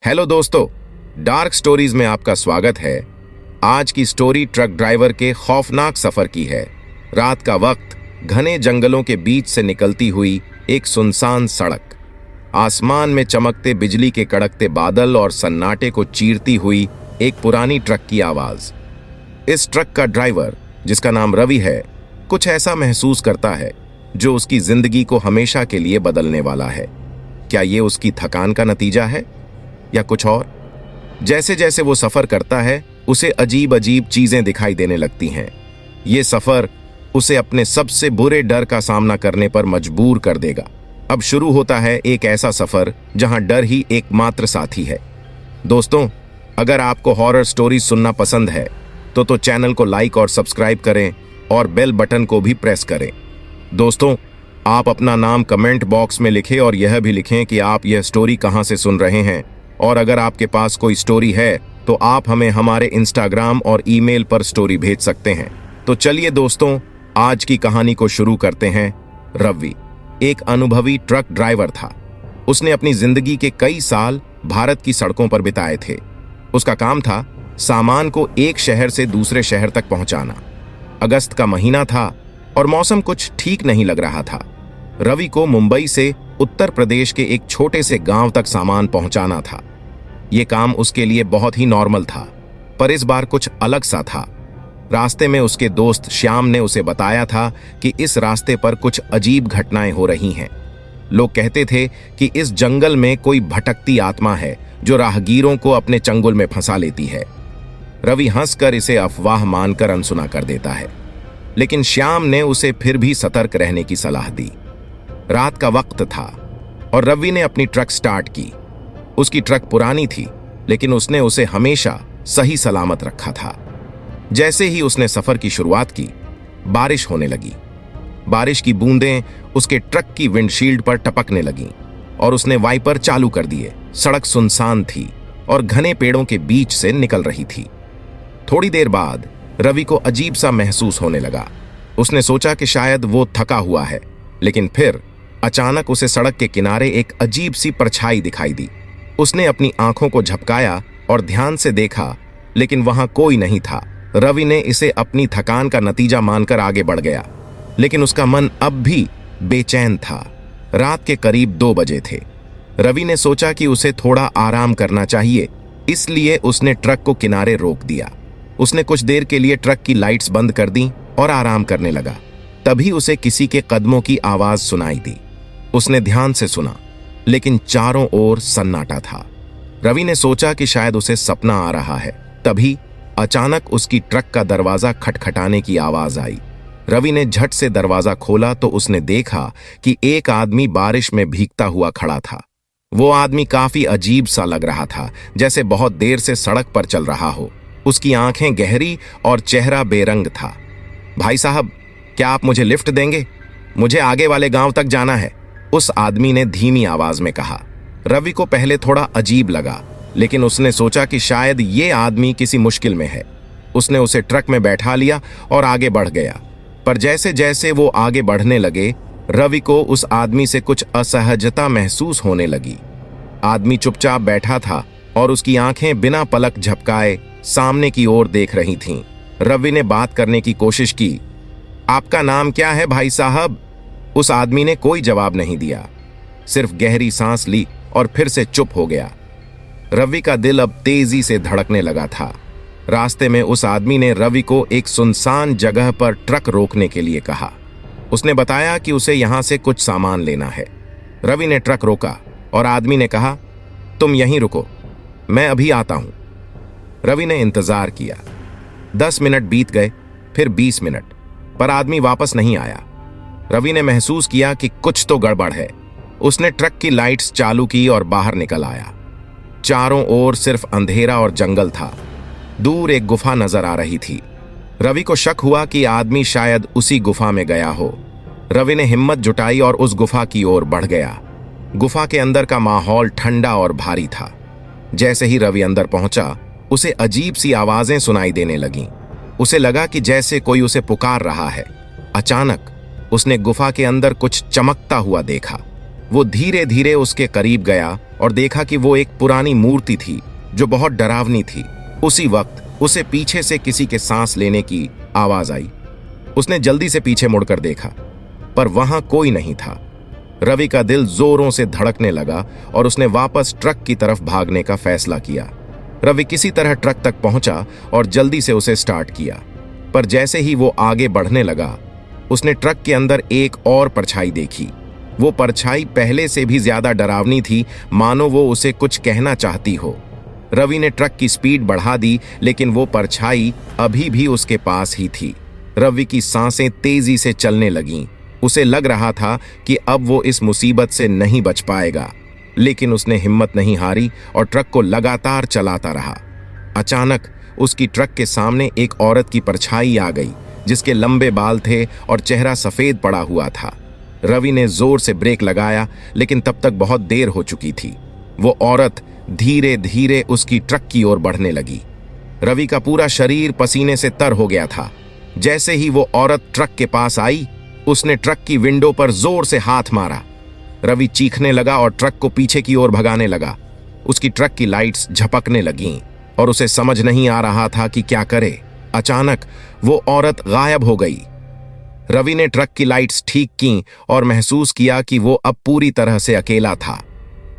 Hello दोस्तों, dark stories में आपका स्वागत है। आज की स्टोरी ट्रक ड्राइवर के खौफनाक सफर की है। रात का वक्त, घने जंगलों के बीच से निकलती हुई एक सुनसान सड़क, आसमान में चमकते बिजली के कड़कते बादल और सन्नाटे को चीरती हुई एक पुरानी ट्रक की आवाज। इस ट्रक का ड्राइवर, जिसका नाम रवि है, कुछ ऐसा महसूस करता है जो उसकी जिंदगी को हमेशा के लिए बदलने वाला है। क्या ये उसकी थकान का नतीजा है या कुछ और? जैसे जैसे वो सफर करता है, उसे अजीब अजीब चीजें दिखाई देने लगती हैं। ये सफर उसे अपने सबसे बुरे डर का सामना करने पर मजबूर कर देगा। अब शुरू होता है एक ऐसा सफर जहां डर ही एकमात्र साथी है। दोस्तों, अगर आपको हॉरर स्टोरी सुनना पसंद है तो चैनल को लाइक और सब्सक्राइब करें और बेल बटन को भी प्रेस करें। दोस्तों, आप अपना नाम कमेंट बॉक्स में लिखें और यह भी लिखें कि आप यह स्टोरी कहां से सुन रहे हैं। और अगर आपके पास कोई स्टोरी है तो आप हमें हमारे इंस्टाग्राम और ईमेल पर स्टोरी भेज सकते हैं। तो चलिए दोस्तों, आज की कहानी को शुरू करते हैं। रवि एक अनुभवी ट्रक ड्राइवर था। उसने अपनी जिंदगी के कई साल भारत की सड़कों पर बिताए थे। उसका काम था सामान को एक शहर से दूसरे शहर तक पहुंचाना। अगस्त का महीना था और मौसम कुछ ठीक नहीं लग रहा था। रवि को मुंबई से उत्तर प्रदेश के एक छोटे से गांव तक सामान पहुंचाना था। यह काम उसके लिए बहुत ही नॉर्मल था, पर इस बार कुछ अलग सा था। रास्ते में उसके दोस्त श्याम ने उसे बताया था कि इस रास्ते पर कुछ अजीब घटनाएं हो रही हैं। लोग कहते थे कि इस जंगल में कोई भटकती आत्मा है जो राहगीरों को अपने चंगुल में फंसा लेती है। रवि हंसकर इसे अफवाह मानकर अनसुना कर देता है, लेकिन श्याम ने उसे फिर भी सतर्क रहने की सलाह दी। रात का वक्त था और रवि ने अपनी ट्रक स्टार्ट की। उसकी ट्रक पुरानी थी, लेकिन उसने उसे हमेशा सही सलामत रखा था। जैसे ही उसने सफर की शुरुआत की, बारिश होने लगी। बारिश की बूंदें उसके ट्रक की विंडशील्ड पर टपकने लगीं और उसने वाइपर चालू कर दिए। सड़क सुनसान थी और घने पेड़ों के बीच से निकल रही थी। थोड़ी देर बाद रवि को अजीब सा महसूस होने लगा। उसने सोचा कि शायद वो थका हुआ है, लेकिन फिर अचानक उसे सड़क के किनारे एक अजीब सी परछाई दिखाई दी। उसने अपनी आंखों को झपकाया और ध्यान से देखा, लेकिन वहां कोई नहीं था। रवि ने इसे अपनी थकान का नतीजा मानकर आगे बढ़ गया, लेकिन उसका मन अब भी बेचैन था। रात के करीब 2 बजे थे। रवि ने सोचा कि उसे थोड़ा आराम करना चाहिए, इसलिए उसने ट्रक को किनारे रोक दिया। उसने कुछ देर के लिए ट्रक की लाइट्स बंद कर दी और आराम करने लगा। तभी उसे किसी के कदमों की आवाज सुनाई दी। उसने ध्यान से सुना, लेकिन चारों ओर सन्नाटा था। रवि ने सोचा कि शायद उसे सपना आ रहा है। तभी अचानक उसकी ट्रक का दरवाजा खटखटाने की आवाज आई। रवि ने झट से दरवाजा खोला तो उसने देखा कि एक आदमी बारिश में भीगता हुआ खड़ा था। वो आदमी काफी अजीब सा लग रहा था, जैसे बहुत देर से सड़क पर चल रहा हो। उसकी आंखें गहरी और चेहरा बेरंग था। भाई साहब, क्या आप मुझे लिफ्ट देंगे? मुझे आगे वाले गांव तक जाना है, उस आदमी ने धीमी आवाज में कहा। रवि को पहले थोड़ा अजीब लगा, लेकिन उसने सोचा कि शायद ये आदमी किसी मुश्किल में है। उसने उसे ट्रक में बैठा लिया और आगे बढ़ गया। पर जैसे जैसे वो आगे बढ़ने लगे, रवि को उस आदमी से कुछ असहजता महसूस होने लगी। आदमी चुपचाप बैठा था और उसकी आंखें बिना पलक झपकाए सामने की ओर देख रही थीं। रवि ने बात करने की कोशिश की। आपका नाम क्या है भाई साहब? उस आदमी ने कोई जवाब नहीं दिया, सिर्फ गहरी सांस ली और फिर से चुप हो गया। रवि का दिल अब तेजी से धड़कने लगा था। रास्ते में उस आदमी ने रवि को एक सुनसान जगह पर ट्रक रोकने के लिए कहा। उसने बताया कि उसे यहां से कुछ सामान लेना है। रवि ने ट्रक रोका और आदमी ने कहा, तुम यहीं रुको, मैं अभी आता हूं। रवि ने इंतजार किया। 10 मिनट बीत गए, फिर 20 मिनट, पर आदमी वापस नहीं आया। रवि ने महसूस किया कि कुछ तो गड़बड़ है। उसने ट्रक की लाइट्स चालू की और बाहर निकल आया। चारों ओर सिर्फ अंधेरा और जंगल था। दूर एक गुफा नजर आ रही थी। रवि को शक हुआ कि आदमी शायद उसी गुफा में गया हो। रवि ने हिम्मत जुटाई और उस गुफा की ओर बढ़ गया। गुफा के अंदर का माहौल ठंडा और भारी था। जैसे ही रवि अंदर पहुंचा, उसे अजीब सी आवाजें सुनाई देने लगीं। उसे लगा कि जैसे कोई उसे पुकार रहा है। अचानक उसने गुफा के अंदर कुछ चमकता हुआ देखा। वो धीरे धीरे उसके करीब गया और देखा कि वो एक पुरानी मूर्ति थी जो बहुत डरावनी थी। उसी वक्त उसे पीछे से किसी के सांस लेने की आवाज आई। उसने जल्दी से पीछे मुड़कर देखा, पर वहां कोई नहीं था। रवि का दिल जोरों से धड़कने लगा और उसने वापस ट्रक की तरफ भागने का फैसला किया। रवि किसी तरह ट्रक तक पहुंचा और जल्दी से उसे स्टार्ट किया, पर जैसे ही वो आगे बढ़ने लगा, उसने ट्रक के अंदर एक और परछाई देखी। वो परछाई पहले से भी ज्यादा डरावनी थी, मानो वो उसे कुछ कहना चाहती हो। रवि ने ट्रक की स्पीड बढ़ा दी, लेकिन वो परछाई अभी भी उसके पास ही थी। रवि की सांसें तेजी से चलने लगीं। उसे लग रहा था कि अब वो इस मुसीबत से नहीं बच पाएगा, लेकिन उसने हिम्मत नहीं हारी और ट्रक को लगातार चलाता रहा। अचानक उसकी ट्रक के सामने एक औरत की परछाई आ गई, जिसके लंबे बाल थे और चेहरा सफेद पड़ा हुआ था। रवि ने जोर से ब्रेक लगाया, लेकिन तब तक बहुत देर हो चुकी थी। वो औरत धीरे धीरे उसकी ट्रक की ओर बढ़ने लगी। रवि का पूरा शरीर पसीने से तर हो गया था। जैसे ही वो औरत ट्रक के पास आई, उसने ट्रक की विंडो पर जोर से हाथ मारा। रवि चीखने लगा और ट्रक को पीछे की ओर भगाने लगा। उसकी ट्रक की लाइट्स झपकने लगीं और उसे समझ नहीं आ रहा था कि क्या करे। अचानक वो औरत गायब हो गई। रवि ने ट्रक की लाइट्स ठीक की और महसूस किया कि वो अब पूरी तरह से अकेला था।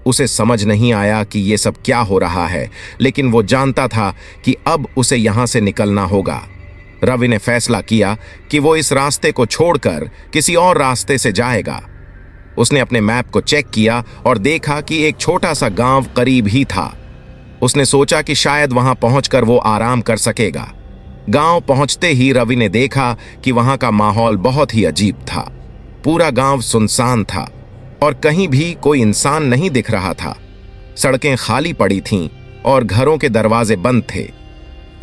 उसे समझ नहीं आया कि ये सब क्या हो रहा है, लेकिन वो जानता था कि अब उसे यहां से निकलना होगा। रवि ने फैसला किया कि वो इस रास्ते को छोड़कर किसी और रास्ते से जाएगा। उसने अपने मैप को चेक किया और देखा कि एक छोटा सा गांव करीब ही था। उसने सोचा कि शायद वहां पहुंचकर वो आराम कर सकेगा। गांव पहुंचते ही रवि ने देखा कि वहां का माहौल बहुत ही अजीब था। पूरा गांव सुनसान था और कहीं भी कोई इंसान नहीं दिख रहा था। सड़कें खाली पड़ी थीं और घरों के दरवाजे बंद थे।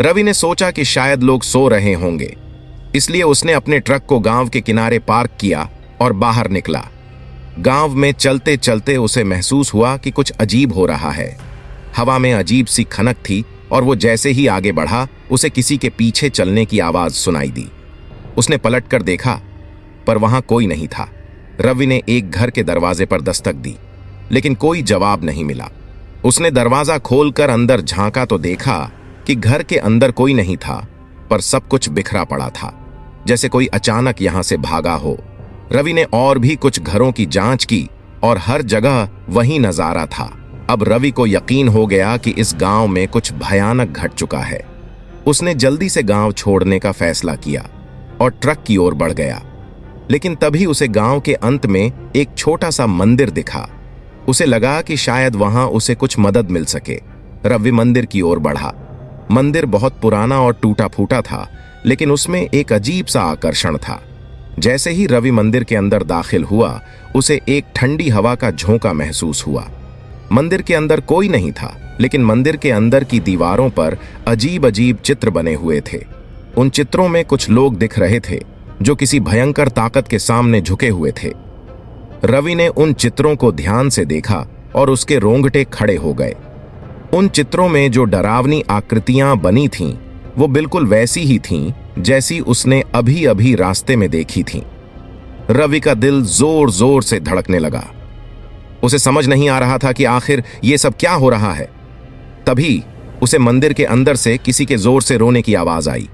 रवि ने सोचा कि शायद लोग सो रहे होंगे, इसलिए उसने अपने ट्रक को गांव के किनारे पार्क किया और बाहर निकला। गांव में चलते चलते उसे महसूस हुआ कि कुछ अजीब हो रहा है। हवा में अजीब सी खनक थी और वो जैसे ही आगे बढ़ा, उसे किसी के पीछे चलने की आवाज सुनाई दी। उसने पलटकर देखा, पर वहां कोई नहीं था। रवि ने एक घर के दरवाजे पर दस्तक दी, लेकिन कोई जवाब नहीं मिला। उसने दरवाजा खोलकर अंदर झांका तो देखा कि घर के अंदर कोई नहीं था, पर सब कुछ बिखरा पड़ा था, जैसे कोई अचानक यहां से भागा हो। रवि ने और भी कुछ घरों की जांच की और हर जगह वही नजारा था। अब रवि को यकीन हो गया कि इस गांव में कुछ भयानक घट चुका है। उसने जल्दी से गांव छोड़ने का फैसला किया और ट्रक की ओर बढ़ गया। लेकिन तभी उसे गांव के अंत में एक छोटा सा मंदिर दिखा। उसे लगा कि शायद वहां उसे कुछ मदद मिल सके। रवि मंदिर की ओर बढ़ा। मंदिर बहुत पुराना और टूटा फूटा था, लेकिन उसमें एक अजीब सा आकर्षण था। जैसे ही रवि मंदिर के अंदर दाखिल हुआ, उसे एक ठंडी हवा का झोंका महसूस हुआ। मंदिर के अंदर कोई नहीं था, लेकिन मंदिर के अंदर की दीवारों पर अजीब अजीब चित्र बने हुए थे। उन चित्रों में कुछ लोग दिख रहे थे जो किसी भयंकर ताकत के सामने झुके हुए थे। रवि ने उन चित्रों को ध्यान से देखा और उसके रोंगटे खड़े हो गए। उन चित्रों में जो डरावनी आकृतियां बनी थीं, वो बिल्कुल वैसी ही थीं जैसी उसने अभी अभी रास्ते में देखी थीं। रवि का दिल जोर जोर से धड़कने लगा। उसे समझ नहीं आ रहा था कि आखिर ये सब क्या हो रहा है। तभी उसे मंदिर के अंदर से किसी के जोर से रोने की आवाज आई।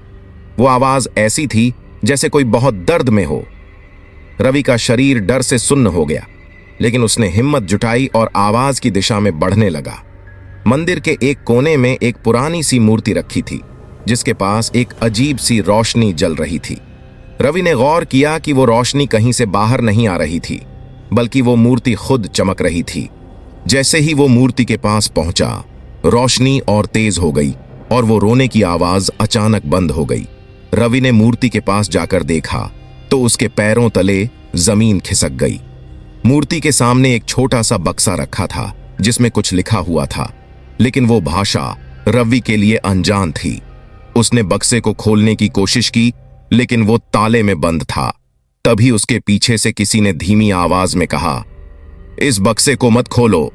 वो आवाज ऐसी थी जैसे कोई बहुत दर्द में हो। रवि का शरीर डर से सुन्न हो गया, लेकिन उसने हिम्मत जुटाई और आवाज की दिशा में बढ़ने लगा। मंदिर के एक कोने में एक पुरानी सी मूर्ति रखी थी, जिसके पास एक अजीब सी रोशनी जल रही थी। रवि ने गौर किया कि वो रोशनी कहीं से बाहर नहीं आ रही थी, बल्कि वो मूर्ति खुद चमक रही थी। जैसे ही वो मूर्ति के पास पहुंचा, रोशनी और तेज हो गई और वो रोने की आवाज अचानक बंद हो गई। रवि ने मूर्ति के पास जाकर देखा तो उसके पैरों तले जमीन खिसक गई। मूर्ति के सामने एक छोटा सा बक्सा रखा था जिसमें कुछ लिखा हुआ था, लेकिन वो भाषा रवि के लिए अनजान थी। उसने बक्से को खोलने की कोशिश की, लेकिन वो ताले में बंद था। तभी उसके पीछे से किसी ने धीमी आवाज में कहा, इस बक्से को मत खोलो।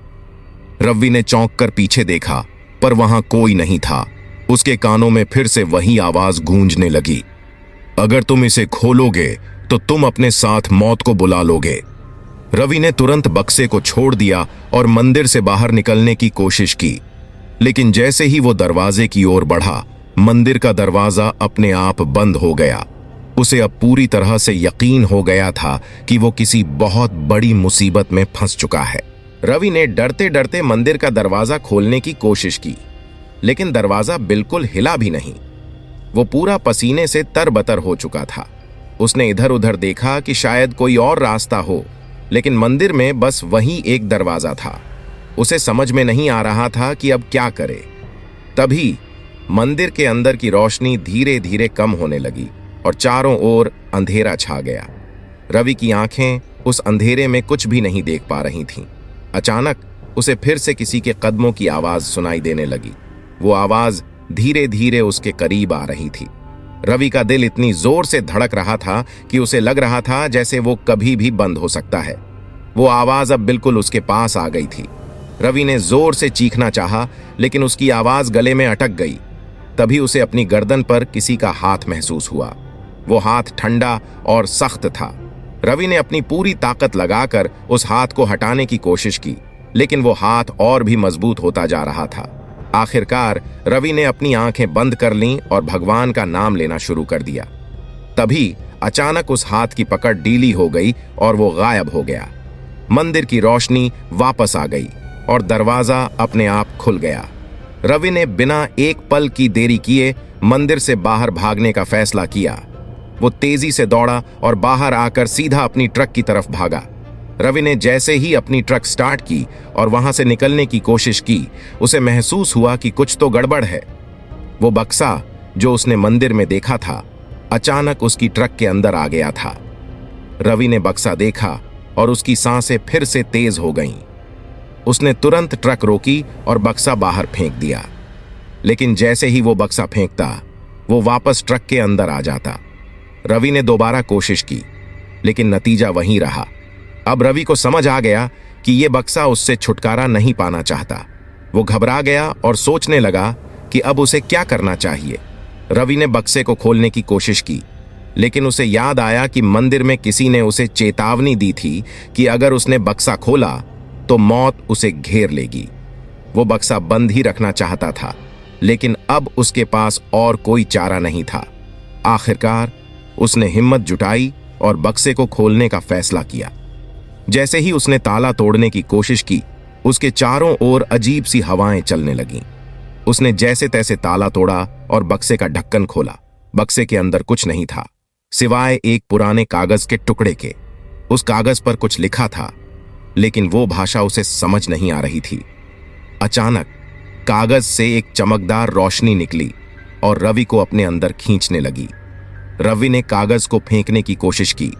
रवि ने चौंक कर पीछे देखा, पर वहां कोई नहीं था। उसके कानों में फिर से वही आवाज गूंजने लगी, अगर तुम इसे खोलोगे तो तुम अपने साथ मौत को बुला लोगे। रवि ने तुरंत बक्से को छोड़ दिया और मंदिर से बाहर निकलने की कोशिश की, लेकिन जैसे ही वो दरवाजे की ओर बढ़ा, मंदिर का दरवाजा अपने आप बंद हो गया। उसे अब पूरी तरह से यकीन हो गया था कि वो किसी बहुत बड़ी मुसीबत में फंस चुका है। रवि ने डरते डरते मंदिर का दरवाजा खोलने की कोशिश की, लेकिन दरवाजा बिल्कुल हिला भी नहीं। वो पूरा पसीने से तरबतर हो चुका था। उसने इधर उधर देखा कि शायद कोई और रास्ता हो, लेकिन मंदिर में बस वही एक दरवाजा था। उसे समझ में नहीं आ रहा था कि अब क्या करे। तभी मंदिर के अंदर की रोशनी धीरे धीरे कम होने लगी और चारों ओर अंधेरा छा गया। रवि की आंखें उस अंधेरे में कुछ भी नहीं देख पा रही थीं। अचानक उसे फिर से किसी के कदमों की आवाज सुनाई देने लगी। वो आवाज धीरे धीरे उसके करीब आ रही थी। रवि का दिल इतनी जोर से धड़क रहा था कि उसे लग रहा था जैसे वो कभी भी बंद हो सकता है। वो आवाज अब बिल्कुल उसके पास आ गई थी। रवि ने जोर से चीखना चाहा, लेकिन उसकी आवाज गले में अटक गई। तभी उसे अपनी गर्दन पर किसी का हाथ महसूस हुआ। वो हाथ ठंडा और सख्त था। रवि ने अपनी पूरी ताकत लगाकर उस हाथ को हटाने की कोशिश की, लेकिन वो हाथ और भी मजबूत होता जा रहा था। आखिरकार रवि ने अपनी आंखें बंद कर लीं और भगवान का नाम लेना शुरू कर दिया। तभी अचानक उस हाथ की पकड़ ढीली हो गई और वो गायब हो गया। मंदिर की रोशनी वापस आ गई और दरवाजा अपने आप खुल गया। रवि ने बिना एक पल की देरी किए मंदिर से बाहर भागने का फैसला किया। वो तेजी से दौड़ा और बाहर आकर सीधा अपनी ट्रक की तरफ भागा। रवि ने जैसे ही अपनी ट्रक स्टार्ट की और वहां से निकलने की कोशिश की, उसे महसूस हुआ कि कुछ तो गड़बड़ है। वो बक्सा जो उसने मंदिर में देखा था, अचानक उसकी ट्रक के अंदर आ गया था। रवि ने बक्सा देखा और उसकी सांसें फिर से तेज हो गईं। उसने तुरंत ट्रक रोकी और बक्सा बाहर फेंक दिया, लेकिन जैसे ही वो बक्सा फेंकता, वो वापस ट्रक के अंदर आ जाता। रवि ने दोबारा कोशिश की, लेकिन नतीजा वही रहा। अब रवि को समझ आ गया कि ये बक्सा उससे छुटकारा नहीं पाना चाहता। वो घबरा गया और सोचने लगा कि अब उसे क्या करना चाहिए। रवि ने बक्से को खोलने की कोशिश की, लेकिन उसे याद आया कि मंदिर में किसी ने उसे चेतावनी दी थी कि अगर उसने बक्सा खोला तो मौत उसे घेर लेगी। वो बक्सा बंद ही रखना चाहता था, लेकिन अब उसके पास और कोई चारा नहीं था। आखिरकार उसने हिम्मत जुटाई और बक्से को खोलने का फैसला किया। जैसे ही उसने ताला तोड़ने की कोशिश की, उसके चारों ओर अजीब सी हवाएं चलने लगीं। उसने जैसे तैसे ताला तोड़ा और बक्से का ढक्कन खोला। बक्से के अंदर कुछ नहीं था, सिवाय एक पुराने कागज के टुकड़े के। उस कागज पर कुछ लिखा था, लेकिन वो भाषा उसे समझ नहीं आ रही थी। अचानक कागज से एक चमकदार रोशनी निकली और रवि को अपने अंदर खींचने लगी। रवि ने कागज को फेंकने की कोशिश की,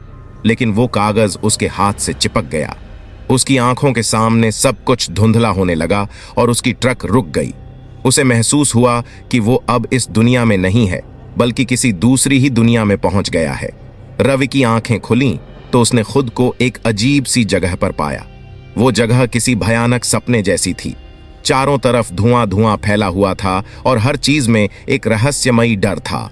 लेकिन वो कागज उसके हाथ से चिपक गया। उसकी आंखों के सामने सब कुछ धुंधला होने लगा और उसकी ट्रक रुक गई। उसे महसूस हुआ कि वो अब इस दुनिया में नहीं है, बल्कि किसी दूसरी ही दुनिया में पहुंच गया है। रवि की आंखें खुलीं तो उसने खुद को एक अजीब सी जगह पर पाया। वो जगह किसी भयानक सपने जैसी थी। चारों तरफ धुआं धुआं फैला हुआ था और हर चीज में एक रहस्यमयी डर था।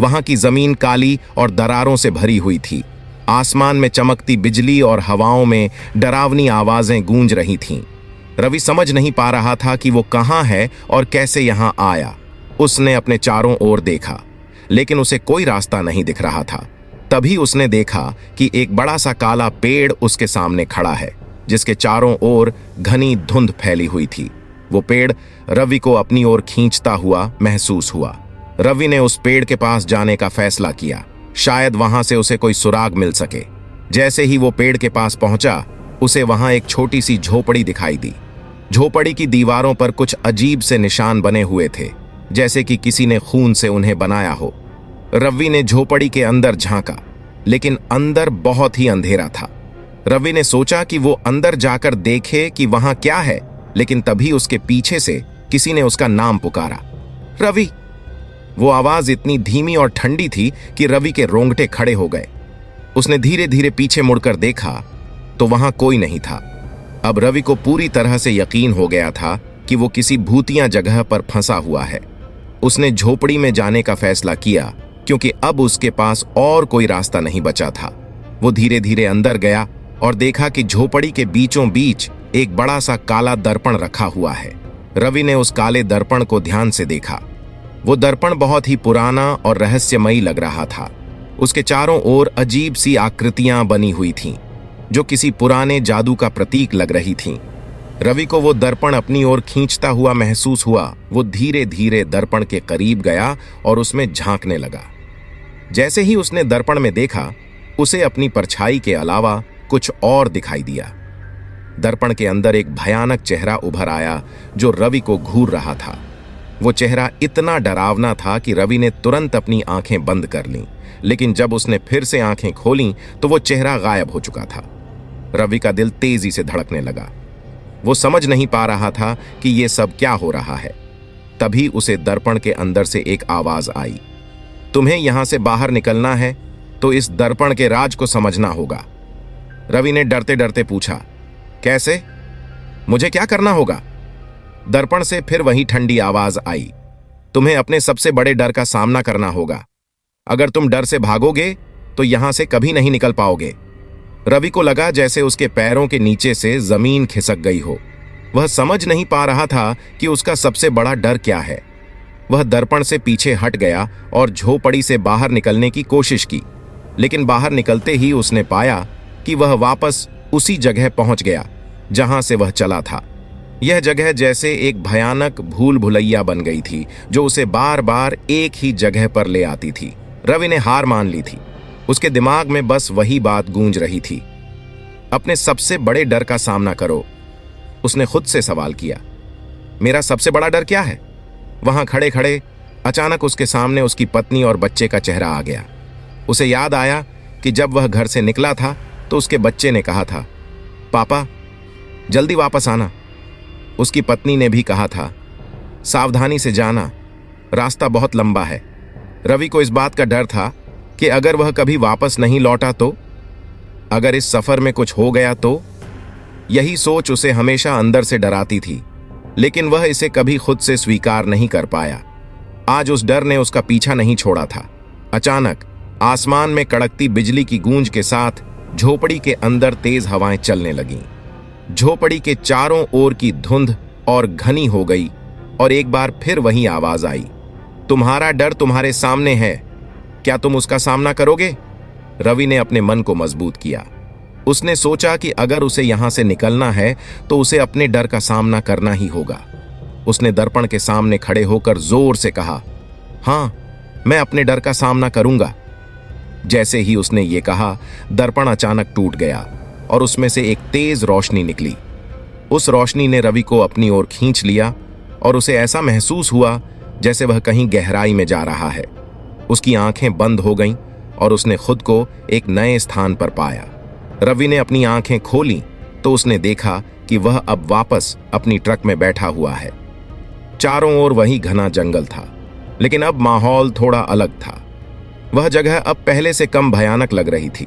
वहां की जमीन काली और दरारों से भरी हुई थी। आसमान में चमकती बिजली और हवाओं में डरावनी आवाजें गूंज रही थीं। रवि समझ नहीं पा रहा था कि वो कहाँ है और कैसे यहां आया। उसने अपने चारों ओर देखा, लेकिन उसे कोई रास्ता नहीं दिख रहा था। तभी उसने देखा कि एक बड़ा सा काला पेड़ उसके सामने खड़ा है, जिसके चारों ओर घनी धुंध फैली हुई थी। वो पेड़ रवि को अपनी ओर खींचता हुआ महसूस हुआ। रवि ने उस पेड़ के पास जाने का फैसला किया, शायद वहां से उसे कोई सुराग मिल सके। जैसे ही वो पेड़ के पास पहुंचा, उसे वहां एक छोटी सी झोपड़ी दिखाई दी। झोपड़ी की दीवारों पर कुछ अजीब से निशान बने हुए थे, जैसे कि किसी ने खून से उन्हें बनाया हो। रवि ने झोपड़ी के अंदर झांका, लेकिन अंदर बहुत ही अंधेरा था। रवि ने सोचा कि वो अंदर जाकर देखे कि वहां क्या है, लेकिन तभी उसके पीछे से किसी ने उसका नाम पुकारा, रवि। वो आवाज इतनी धीमी और ठंडी थी कि रवि के रोंगटे खड़े हो गए। उसने धीरे धीरे पीछे मुड़कर देखा तो वहां कोई नहीं था। अब रवि को पूरी तरह से यकीन हो गया था कि वो किसी भूतिया जगह पर फंसा हुआ है। उसने झोपड़ी में जाने का फैसला किया, क्योंकि अब उसके पास और कोई रास्ता नहीं बचा था। वो धीरे धीरे अंदर गया और देखा कि झोपड़ी के बीचों बीच एक बड़ा सा काला दर्पण रखा हुआ है। रवि ने उस काले दर्पण को ध्यान से देखा। वो दर्पण बहुत ही पुराना और रहस्यमयी लग रहा था। उसके चारों ओर अजीब सी आकृतियां बनी हुई थीं, जो किसी पुराने जादू का प्रतीक लग रही थीं। रवि को वो दर्पण अपनी ओर खींचता हुआ महसूस हुआ। वो धीरे धीरे दर्पण के करीब गया और उसमें झांकने लगा। जैसे ही उसने दर्पण में देखा, उसे अपनी परछाई के अलावा कुछ और दिखाई दिया। दर्पण के अंदर एक भयानक चेहरा उभर आया जो रवि को घूर रहा था। वो चेहरा इतना डरावना था कि रवि ने तुरंत अपनी आंखें बंद कर लीं, लेकिन जब उसने फिर से आंखें खोलीं तो वो चेहरा गायब हो चुका था। रवि का दिल तेजी से धड़कने लगा। वो समझ नहीं पा रहा था कि ये सब क्या हो रहा है। तभी उसे दर्पण के अंदर से एक आवाज आई, तुम्हें यहां से बाहर निकलना है तो इस दर्पण के राज को समझना होगा। रवि ने डरते डरते पूछा, कैसे? मुझे क्या करना होगा? दर्पण से फिर वही ठंडी आवाज आई, तुम्हें अपने सबसे बड़े डर का सामना करना होगा। अगर तुम डर से भागोगे तो यहां से कभी नहीं निकल पाओगे। रवि को लगा जैसे उसके पैरों के नीचे से जमीन खिसक गई हो। वह समझ नहीं पा रहा था कि उसका सबसे बड़ा डर क्या है। वह दर्पण से पीछे हट गया और झोपड़ी से बाहर निकलने की कोशिश की, लेकिन बाहर निकलते ही उसने पाया कि वह वापस उसी जगह पहुंच गया जहां से वह चला था। यह जगह जैसे एक भयानक भूल भुलैया बन गई थी, जो उसे बार बार एक ही जगह पर ले आती थी। रवि ने हार मान ली थी। उसके दिमाग में बस वही बात गूंज रही थी, अपने सबसे बड़े डर का सामना करो। उसने खुद से सवाल किया, मेरा सबसे बड़ा डर क्या है? वहां खड़े खड़े अचानक उसके सामने उसकी पत्नी और बच्चे का चेहरा आ गया। उसे याद आया कि जब वह घर से निकला था तो उसके बच्चे ने कहा था, पापा जल्दी वापस आना। उसकी पत्नी ने भी कहा था, सावधानी से जाना, रास्ता बहुत लंबा है। रवि को इस बात का डर था कि अगर वह कभी वापस नहीं लौटा तो, अगर इस सफर में कुछ हो गया तो। यही सोच उसे हमेशा अंदर से डराती थी, लेकिन वह इसे कभी खुद से स्वीकार नहीं कर पाया। आज उस डर ने उसका पीछा नहीं छोड़ा था। अचानक आसमान में कड़कती बिजली की गूंज के साथ झोपड़ी के अंदर तेज हवाएं चलने लगीं। झोपड़ी के चारों ओर की धुंध और घनी हो गई और एक बार फिर वही आवाज आई, तुम्हारा डर तुम्हारे सामने है, क्या तुम उसका सामना करोगे? रवि ने अपने मन को मजबूत किया। उसने सोचा कि अगर उसे यहां से निकलना है तो उसे अपने डर का सामना करना ही होगा। उसने दर्पण के सामने खड़े होकर जोर से कहा, हां, मैं अपने डर का सामना करूंगा। जैसे ही उसने ये कहा, दर्पण अचानक टूट गया और उसमें से एक तेज रोशनी निकली। उस रोशनी ने रवि को अपनी ओर खींच लिया और उसे ऐसा महसूस हुआ जैसे वह कहीं गहराई में जा रहा है। उसकी आंखें बंद हो गईं और उसने खुद को एक नए स्थान पर पाया। रवि ने अपनी आंखें खोली तो उसने देखा कि वह अब वापस अपनी ट्रक में बैठा हुआ है। चारों ओर वही घना जंगल था, लेकिन अब माहौल थोड़ा अलग था। वह जगह अब पहले से कम भयानक लग रही थी।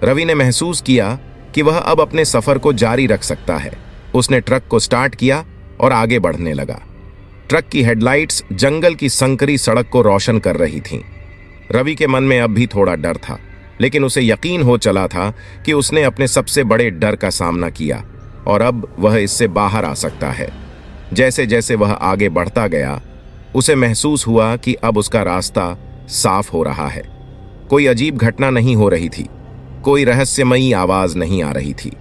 रवि ने महसूस किया कि वह अब अपने सफर को जारी रख सकता है। उसने ट्रक को स्टार्ट किया और आगे बढ़ने लगा। ट्रक की हेडलाइट्स जंगल की संकरी सड़क को रोशन कर रही थीं। रवि के मन में अब भी थोड़ा डर था, लेकिन उसे यकीन हो चला था कि उसने अपने सबसे बड़े डर का सामना किया और अब वह इससे बाहर आ सकता है। जैसे जैसे वह आगे बढ़ता गया, उसे महसूस हुआ कि अब उसका रास्ता साफ हो रहा है। कोई अजीब घटना नहीं हो रही थी, कोई रहस्यमयी आवाज नहीं आ रही थी।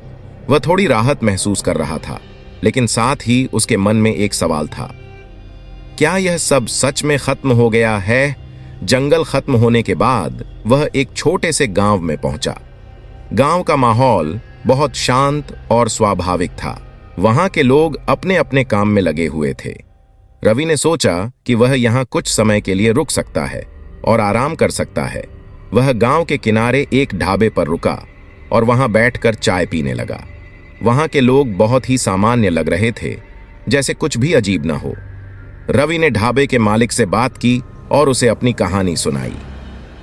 वह थोड़ी राहत महसूस कर रहा था, लेकिन साथ ही उसके मन में एक सवाल था, क्या यह सब सच में खत्म हो गया है? जंगल खत्म होने के बाद वह एक छोटे से गांव में पहुंचा। गांव का माहौल बहुत शांत और स्वाभाविक था। वहां के लोग अपने अपने काम में लगे हुए थे। रवि ने सोचा कि वह यहां कुछ समय के लिए रुक सकता है और आराम कर सकता है। वह गांव के किनारे एक ढाबे पर रुका और वहां बैठकर चाय पीने लगा। वहां के लोग बहुत ही सामान्य लग रहे थे, जैसे कुछ भी अजीब ना हो। रवि ने ढाबे के मालिक से बात की और उसे अपनी कहानी सुनाई।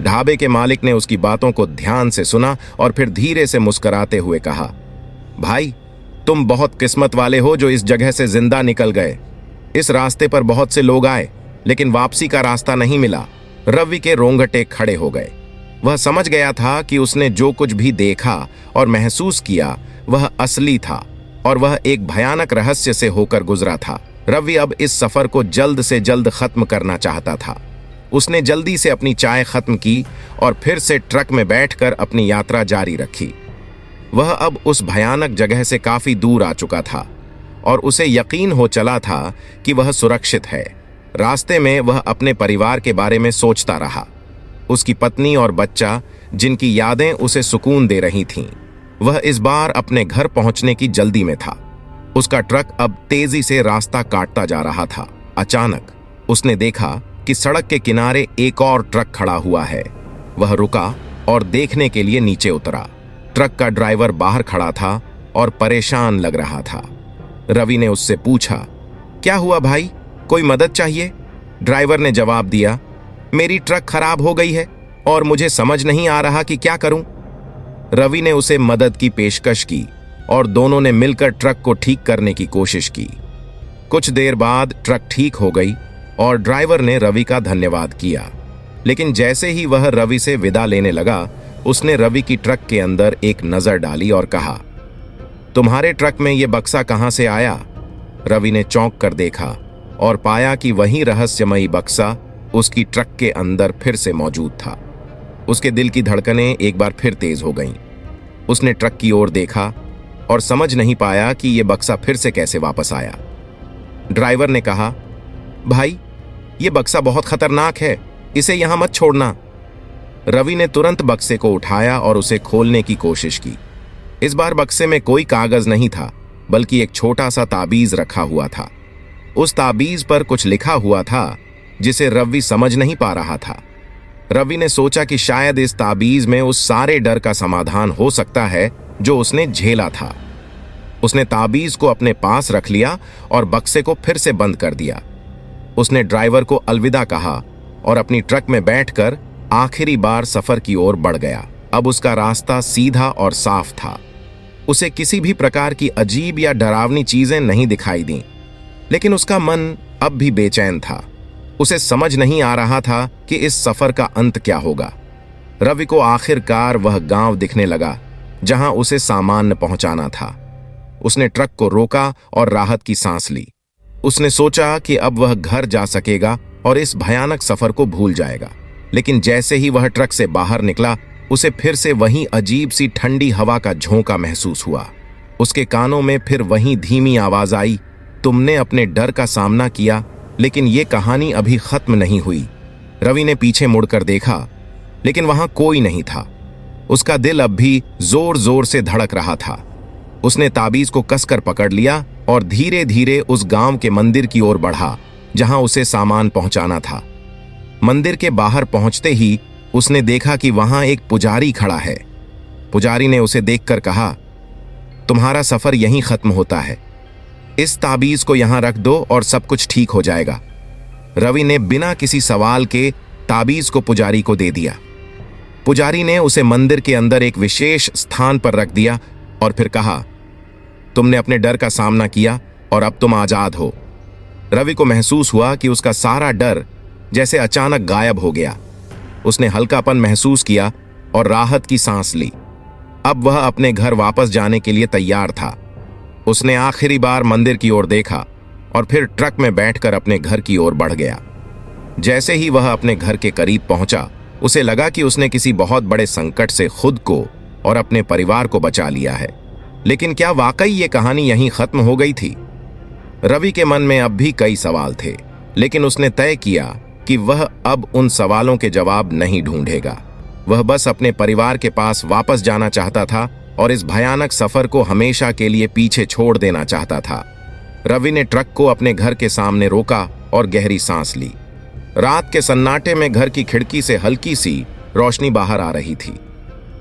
ढाबे के मालिक ने उसकी बातों को ध्यान से सुना और फिर धीरे से मुस्कुराते हुए कहा, भाई, तुम बहुत किस्मत वाले हो जो इस जगह से जिंदा निकल गए। इस रास्ते पर बहुत से लोग आए, लेकिन वापसी का रास्ता नहीं मिला। रवि के रोंगटे खड़े हो गए। वह समझ गया था कि उसने जो कुछ भी देखा और महसूस किया वह असली था और वह एक भयानक रहस्य से होकर गुजरा था। रवि अब इस सफर को जल्द से जल्द खत्म करना चाहता था। उसने जल्दी से अपनी चाय खत्म की और फिर से ट्रक में बैठकर अपनी यात्रा जारी रखी। वह अब उस भयानक जगह से काफी दूर आ चुका था और उसे यकीन हो चला था कि वह सुरक्षित है। रास्ते में वह अपने परिवार के बारे में सोचता रहा, उसकी पत्नी और बच्चा जिनकी यादें उसे सुकून दे रही थीं। वह इस बार अपने घर पहुंचने की जल्दी में था। उसका ट्रक अब तेजी से रास्ता काटता जा रहा था। अचानक उसने देखा कि सड़क के किनारे एक और ट्रक खड़ा हुआ है। वह रुका और देखने के लिए नीचे उतरा। ट्रक का ड्राइवर बाहर खड़ा था और परेशान लग रहा था। रवि ने उससे पूछा, क्या हुआ भाई, कोई मदद चाहिए? ड्राइवर ने जवाब दिया, मेरी ट्रक खराब हो गई है और मुझे समझ नहीं आ रहा कि क्या करूं। रवि ने उसे मदद की पेशकश की और दोनों ने मिलकर ट्रक को ठीक करने की कोशिश की। कुछ देर बाद ट्रक ठीक हो गई और ड्राइवर ने रवि का धन्यवाद किया। लेकिन जैसे ही वह रवि से विदा लेने लगा, उसने रवि की ट्रक के अंदर एक नजर डाली और कहा, तुम्हारे ट्रक में यह बक्सा कहां से आया? रवि ने चौंक कर देखा और पाया कि वही रहस्यमयी बक्सा उसकी ट्रक के अंदर फिर से मौजूद था। उसके दिल की धड़कनें एक बार फिर तेज हो गईं। उसने ट्रक की ओर देखा और समझ नहीं पाया कि यह बक्सा फिर से कैसे वापस आया। ड्राइवर ने कहा, भाई, यह बक्सा बहुत खतरनाक है, इसे यहां मत छोड़ना। रवि ने तुरंत बक्से को उठाया और उसे खोलने की कोशिश की। इस बार बक्से में कोई कागज नहीं था, बल्कि एक छोटा सा ताबीज रखा हुआ था। उस ताबीज पर कुछ लिखा हुआ था जिसे रवि समझ नहीं पा रहा था। रवि ने सोचा कि शायद इस ताबीज में उस सारे डर का समाधान हो सकता है जो उसने झेला था। उसने ताबीज को अपने पास रख लिया और बक्से को फिर से बंद कर दिया। उसने ड्राइवर को अलविदा कहा और अपनी ट्रक में बैठकर आखिरी बार सफर की ओर बढ़ गया। अब उसका रास्ता सीधा और साफ था। उसे किसी भी प्रकार की अजीब या डरावनी चीजें नहीं दिखाई दीं, लेकिन उसका मन अब भी बेचैन था। उसे समझ नहीं आ रहा था कि इस सफर का अंत क्या होगा। रवि को आखिरकार वह गांव दिखने लगा जहां उसे सामान पहुंचाना था। उसने ट्रक को रोका और राहत की सांस ली। उसने सोचा कि अब वह घर जा सकेगा और इस भयानक सफर को भूल जाएगा। लेकिन जैसे ही वह ट्रक से बाहर निकला, उसे फिर से वही अजीब सी ठंडी हवा का झोंका महसूस हुआ। उसके कानों में फिर वही धीमी आवाज आई, तुमने अपने डर का सामना किया, लेकिन ये कहानी अभी खत्म नहीं हुई। रवि ने पीछे मुड़कर देखा, लेकिन वहां कोई नहीं था। उसका दिल अब भी जोर जोर से धड़क रहा था। उसने ताबीज को कसकर पकड़ लिया और धीरे धीरे उस गांव के मंदिर की ओर बढ़ा जहां उसे सामान पहुंचाना था। मंदिर के बाहर पहुंचते ही उसने देखा कि वहां एक पुजारी खड़ा है। पुजारी ने उसे देखकर कहा, तुम्हारा सफर यहीं खत्म होता है। इस ताबीज को यहां रख दो और सब कुछ ठीक हो जाएगा। रवि ने बिना किसी सवाल के ताबीज को पुजारी को दे दिया। पुजारी ने उसे मंदिर के अंदर एक विशेष स्थान पर रख दिया और फिर कहा, तुमने अपने डर का सामना किया और अब तुम आजाद हो। रवि को महसूस हुआ कि उसका सारा डर जैसे अचानक गायब हो गया। उसने हल्कापन महसूस किया और राहत की सांस ली। अब वह अपने घर वापस जाने के लिए तैयार था। उसने आखिरी बार मंदिर की ओर देखा और फिर ट्रक में बैठकर अपने घर की ओर बढ़ गया। जैसे ही वह अपने घर के करीब पहुंचा, उसे लगा कि उसने किसी बहुत बड़े संकट से खुद को और अपने परिवार को बचा लिया है। लेकिन क्या वाकई ये कहानी यहीं खत्म हो गई थी? रवि के मन में अब भी कई सवाल थे, लेकिन उसने तय किया कि वह अब उन सवालों के जवाब नहीं ढूंढेगा। वह बस अपने परिवार के पास वापस जाना चाहता था और इस भयानक सफर को हमेशा के लिए पीछे छोड़ देना चाहता था। रवि ने ट्रक को अपने घर के सामने रोका और गहरी सांस ली। रात के सन्नाटे में घर की खिड़की से हल्की सी रोशनी बाहर आ रही थी।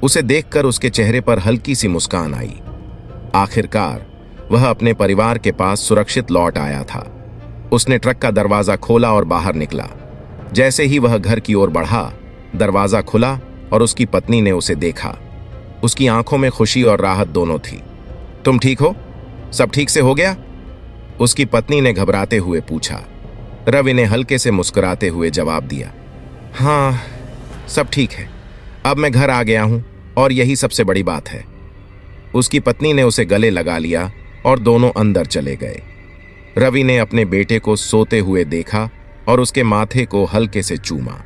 उसे देखकर उसके चेहरे पर हल्की सी मुस्कान आई। आखिरकार वह अपने परिवार के पास सुरक्षित लौट आया था। उसने ट्रक का दरवाजा खोला और बाहर निकला। जैसे ही वह घर की ओर बढ़ा, दरवाजा खुला और उसकी पत्नी ने उसे देखा। उसकी आंखों में खुशी और राहत दोनों थी। तुम ठीक हो? सब ठीक से हो गया? उसकी पत्नी ने घबराते हुए पूछा। रवि ने हल्के से मुस्कुराते हुए जवाब दिया, हाँ, सब ठीक है। अब मैं घर आ गया हूं और यही सबसे बड़ी बात है। उसकी पत्नी ने उसे गले लगा लिया और दोनों अंदर चले गए। रवि ने अपने बेटे को सोते हुए देखा और उसके माथे को हल्के से चूमा।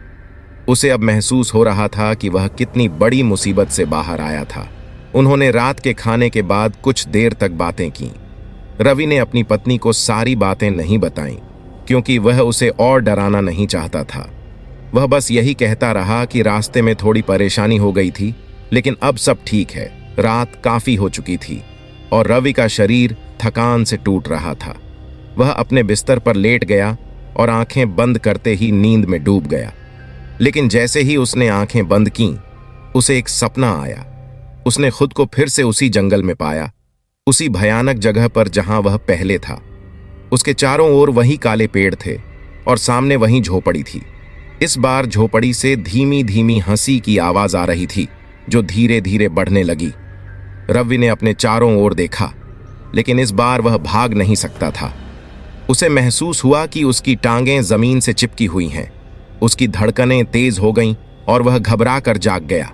उसे अब महसूस हो रहा था कि वह कितनी बड़ी मुसीबत से बाहर आया था। उन्होंने रात के खाने के बाद कुछ देर तक बातें की। रवि ने अपनी पत्नी को सारी बातें नहीं बताईं, क्योंकि वह उसे और डराना नहीं चाहता था। वह बस यही कहता रहा कि रास्ते में थोड़ी परेशानी हो गई थी, लेकिन अब सब ठीक है। रात काफी हो चुकी थी और रवि का शरीर थकान से टूट रहा था। वह अपने बिस्तर पर लेट गया और आंखें बंद करते ही नींद में डूब गया। लेकिन जैसे ही उसने आंखें बंद कीं, उसे एक सपना आया। उसने खुद को फिर से उसी जंगल में पाया, उसी भयानक जगह पर जहां वह पहले था। उसके चारों ओर वही काले पेड़ थे और सामने वही झोपड़ी थी। इस बार झोपड़ी से धीमी धीमी हंसी की आवाज आ रही थी, जो धीरे धीरे बढ़ने लगी। रवि ने अपने चारों ओर देखा, लेकिन इस बार वह भाग नहीं सकता था। उसे महसूस हुआ कि उसकी टांगें जमीन से चिपकी हुई हैं। उसकी धड़कनें तेज हो गईं और वह घबरा कर जाग गया।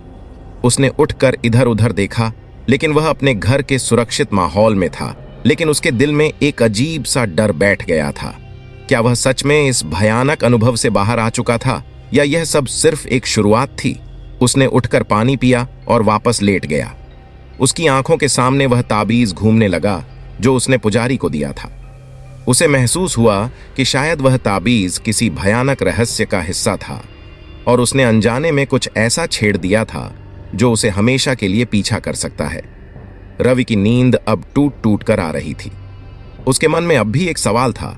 उसने उठकर इधर उधर देखा, लेकिन वह अपने घर के सुरक्षित माहौल में था। लेकिन उसके दिल में एक अजीब सा डर बैठ गया था। क्या वह सच में इस भयानक अनुभव से बाहर आ चुका था, या यह सब सिर्फ एक शुरुआत थी? उसने उठकर पानी पिया और वापस लेट गया। उसकी आंखों के सामने वह ताबीज घूमने लगा जो उसने पुजारी को दिया था। उसे महसूस हुआ कि शायद वह ताबीज किसी भयानक रहस्य का हिस्सा था और उसने अनजाने में कुछ ऐसा छेड़ दिया था जो उसे हमेशा के लिए पीछा कर सकता है। रवि की नींद अब टूट टूट कर आ रही थी। उसके मन में अब भी एक सवाल था,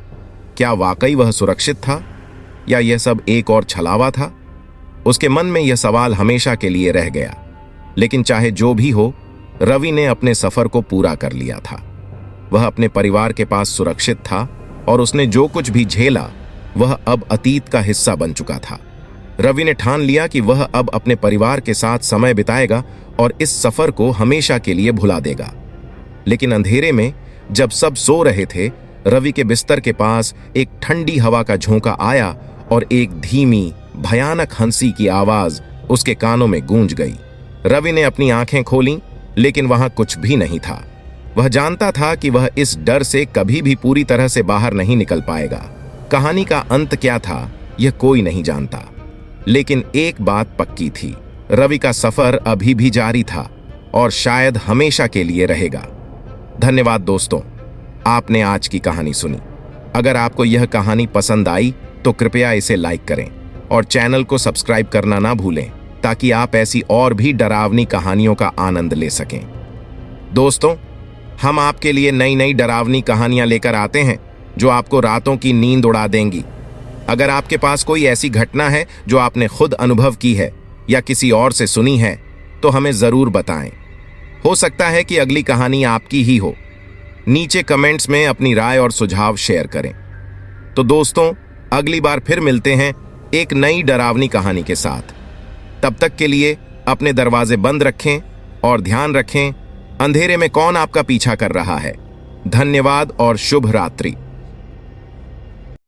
क्या वाकई वह सुरक्षित था या यह सब एक और छलावा था? उसके मन में यह सवाल हमेशा के लिए रह गया। लेकिन चाहे जो भी हो, रवि ने अपने सफर को पूरा कर लिया था। वह अपने परिवार के पास सुरक्षित था और उसने जो कुछ भी झेला वह अब अतीत का हिस्सा बन चुका था। रवि ने ठान लिया कि वह अब अपने परिवार के साथ समय बिताएगा और इस सफर को हमेशा के लिए भुला देगा। लेकिन अंधेरे में जब सब सो रहे थे, रवि के बिस्तर के पास एक ठंडी हवा का झोंका आया और एक धीमी भयानक हंसी की आवाज उसके कानों में गूंज गई। रवि ने अपनी आंखें खोलीं, लेकिन वहां कुछ भी नहीं था। वह जानता था कि वह इस डर से कभी भी पूरी तरह से बाहर नहीं निकल पाएगा। कहानी का अंत क्या था, यह कोई नहीं जानता। लेकिन एक बात पक्की थी, रवि का सफर अभी भी जारी था और शायद हमेशा के लिए रहेगा। धन्यवाद दोस्तों, आपने आज की कहानी सुनी। अगर आपको यह कहानी पसंद आई तो कृपया इसे लाइक करें और चैनल को सब्सक्राइब करना ना भूलें, ताकि आप ऐसी और भी डरावनी कहानियों का आनंद ले सकें। दोस्तों, हम आपके लिए नई नई डरावनी कहानियां लेकर आते हैं जो आपको रातों की नींद उड़ा देंगी। अगर आपके पास कोई ऐसी घटना है जो आपने खुद अनुभव की है या किसी और से सुनी है, तो हमें जरूर बताएं। हो सकता है कि अगली कहानी आपकी ही हो। नीचे कमेंट्स में अपनी राय और सुझाव शेयर करें। तो दोस्तों, अगली बार फिर मिलते हैं एक नई डरावनी कहानी के साथ। तब तक के लिए अपने दरवाजे बंद रखें और ध्यान रखें, अंधेरे में कौन आपका पीछा कर रहा है। धन्यवाद और शुभ रात्रि।